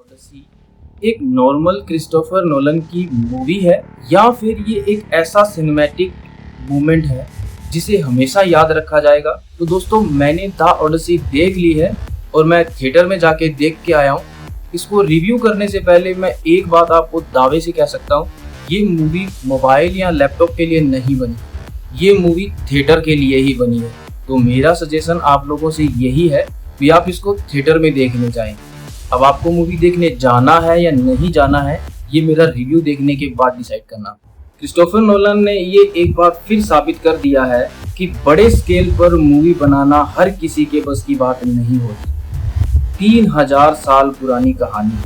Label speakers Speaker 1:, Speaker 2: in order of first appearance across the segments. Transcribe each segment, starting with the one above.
Speaker 1: ओडिसी एक normal Christopher Nolan की movie है या फिर ये एक ऐसा सिनेमैटिक मोमेंट है जिसे हमेशा याद रखा जाएगा। तो दोस्तों, मैंने द ओडिसी देख ली है और मैं थिएटर में जाके देख के आया हूँ। इसको रिव्यू करने से पहले मैं एक बात आपको दावे से कह सकता हूँ, ये मूवी मोबाइल या लैपटॉप के लिए नहीं बनी, ये मूवी थिएटर के लिए ही बनी है। तो मेरा सजेशन आप लोगों से यही है कि आप इसको थिएटर में देखने जाएं। अब आपको मूवी देखने जाना है या नहीं जाना है, ये मेरा रिव्यू देखने के बाद डिसाइड करना। क्रिस्टोफर नोलन ने ये एक बार फिर साबित कर दिया है कि बड़े स्केल पर मूवी बनाना हर किसी के बस की बात नहीं होती। 3000 साल पुरानी कहानी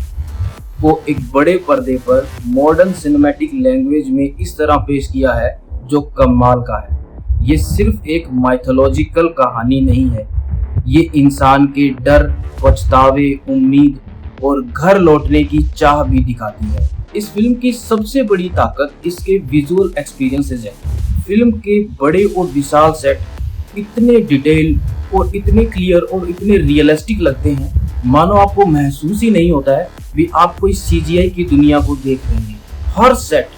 Speaker 1: को एक बड़े पर्दे पर मॉडर्न सिनेमैटिक लैंग्वेज में इस तरह पेश किया है जो कमाल का है। ये सिर्फ एक माइथोलॉजिकल कहानी नहीं है, ये इंसान के डर, पछतावे, उम्मीद और घर लौटने की चाह भी दिखाती है। इस फिल्म की सबसे बड़ी ताकत इसके विजुअल एक्सपीरियंसेस है। फिल्म के बड़े और विशाल सेट इतने डिटेल और इतने क्लियर और इतने रियलिस्टिक लगते हैं, मानो आपको महसूस ही नहीं होता है कि आप कोई सीजीआई की दुनिया को देख रहे हैं। हर सेट,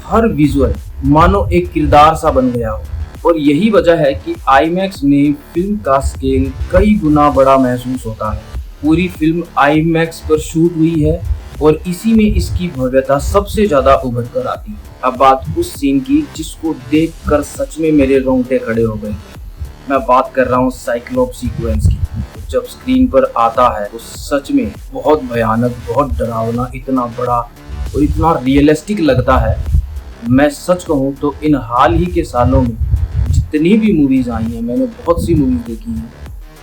Speaker 1: हर विजुअल मानो एक किरदार सा बन गया हो। और यही वजह है कि आईमैक्स में फिल्म का स्केल कई गुना बड़ा महसूस होता है। पूरी फिल्म आईमैक्स पर शूट हुई है और इसी में इसकी भव्यता सबसे ज्यादा उभर कर आती है। अब बात उस सीन की जिसको देखकर सच में मेरे रोंगटे खड़े हो गए। मैं बात कर रहा हूँ साइक्लोप सीक्वेंस की। जब स्क्रीन पर आता है तो सच में बहुत भयानक, बहुत डरावना, इतना बड़ा और इतना रियलिस्टिक लगता है। मैं सच कहूँ तो इन हाल ही के सालों में जितनी भी मूवीज आई हैं, मैंने बहुत सी मूवीज देखी हैं,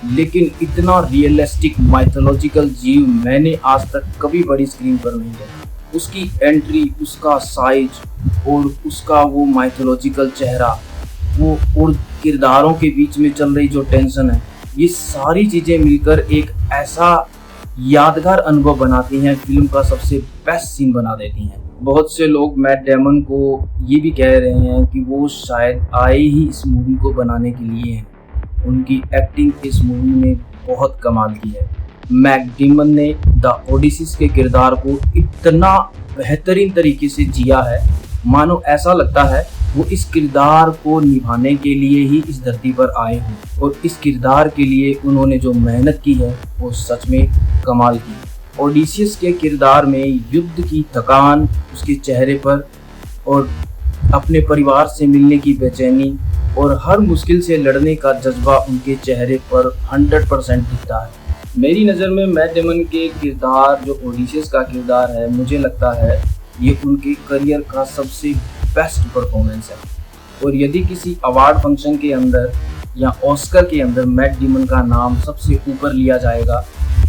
Speaker 1: लेकिन इतना रियलिस्टिक माइथोलॉजिकल जीव मैंने आज तक कभी बड़ी स्क्रीन पर नहीं देखा। उसकी एंट्री, उसका साइज और उसका वो माइथोलॉजिकल चेहरा, वो और किरदारों के बीच में चल रही जो टेंशन है, ये सारी चीजें मिलकर एक ऐसा यादगार अनुभव बनाती हैं, फिल्म का सबसे बेस्ट सीन बना देती हैं। बहुत से लोग मैट डेमन को ये भी कह रहे हैं कि वो शायद आए ही इस मूवी को बनाने के लिए हैं। उनकी एक्टिंग इस मूवी में बहुत कमाल की है। मैट डेमन ने द ओडिसी के किरदार को इतना बेहतरीन तरीके से जिया है, मानो ऐसा लगता है वो इस किरदार को निभाने के लिए ही इस धरती पर आए हैं। और इस किरदार के लिए उन्होंने जो मेहनत की है वो सच में कमाल की। ओडिसियस के किरदार में युद्ध की थकान उसके चेहरे पर और अपने परिवार से मिलने की बेचैनी और हर मुश्किल से लड़ने का जज्बा उनके चेहरे पर 100% दिखता है। मेरी नज़र में मैट डेमन के किरदार, जो ओडिसियस का किरदार है, मुझे लगता है ये उनके करियर का सबसे बेस्ट परफॉर्मेंस है। और यदि किसी अवार्ड फंक्शन के अंदर या ऑस्कर के अंदर मैट डेमन का नाम सबसे ऊपर लिया जाएगा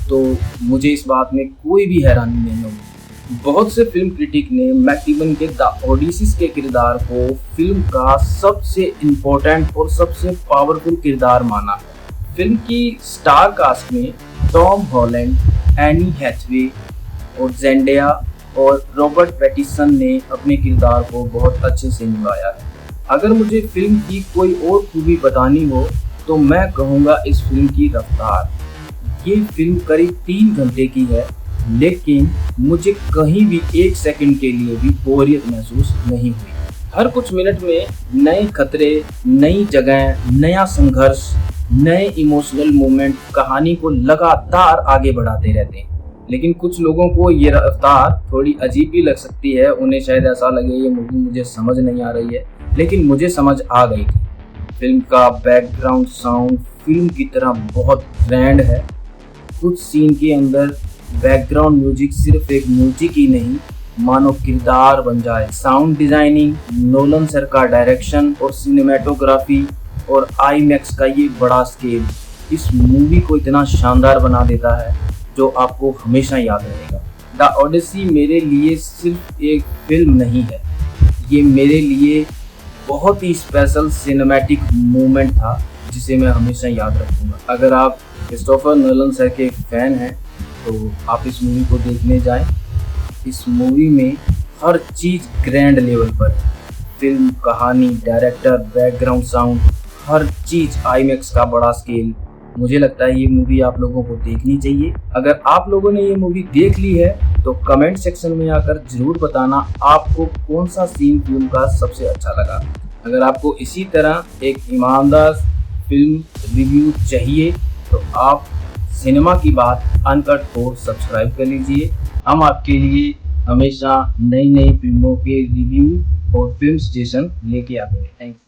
Speaker 1: तो मुझे इस बात में कोई भी हैरानी नहीं होगी। बहुत से फिल्म क्रिटिक ने मैट डेमन के द ओडिसी के किरदार को फिल्म का सबसे इम्पोर्टेंट और सबसे पावरफुल किरदार माना है। फिल्म की स्टार कास्ट में टॉम हॉलैंड, एनी हैथवे और जेंडेया और रॉबर्ट पैटिसन ने अपने किरदार को बहुत अच्छे से निभाया है। अगर मुझे फिल्म की कोई और खूबी बतानी हो तो मैं कहूँगा इस फिल्म की रफ्तार। ये फिल्म करीब 3 घंटे की है, लेकिन मुझे कहीं भी 1 सेकंड के लिए भी बोरियत महसूस नहीं हुई। हर कुछ मिनट में नए खतरे, नई जगह, नया संघर्ष, नए इमोशनल मोमेंट कहानी को लगातार आगे बढ़ाते रहते हैं। लेकिन कुछ लोगों को ये रफ्तार थोड़ी अजीब भी लग सकती है, उन्हें शायद ऐसा लगे ये मूवी मुझे समझ नहीं आ रही है, लेकिन मुझे समझ आ गई थी। फिल्म का बैकग्राउंड साउंड फिल्म की तरह बहुत ग्रैंड है। कुछ सीन के अंदर बैकग्राउंड म्यूजिक सिर्फ एक म्यूजिक ही नहीं, मानो किरदार बन जाए। साउंड डिजाइनिंग, नोलन सर का डायरेक्शन और सिनेमेटोग्राफी और आईमैक्स का ये बड़ा स्केल इस मूवी को इतना शानदार बना देता है जो आपको हमेशा याद रहेगा। द ओडिसी मेरे लिए सिर्फ एक फिल्म नहीं है, ये मेरे लिए बहुत ही स्पेशल सिनेमैटिक मोमेंट था जिसे मैं हमेशा याद रखूँगा। अगर आप क्रिस्टोफर नोलन सर के फैन हैं तो आप इस मूवी को देखने जाएं। इस मूवी में हर चीज़ ग्रैंड लेवल पर है। फिल्म, कहानी, डायरेक्टर, बैकग्राउंड साउंड, हर चीज़, आईमैक्स का बड़ा स्केल मुझे लगता है ये मूवी आप लोगों को देखनी चाहिए। अगर आप लोगों ने ये मूवी देख ली है तो कमेंट सेक्शन में आकर जरूर बताना आपको कौन सा सीन फिल्म का सबसे अच्छा लगा। अगर आपको इसी तरह एक ईमानदार फिल्म रिव्यू चाहिए तो आप सिनेमा की बात अनकट को सब्सक्राइब कर लीजिए। हम आपके लिए हमेशा नई नई फिल्मों के रिव्यू और फिल्म सजेशन लेके आते हैं। थैंक्स।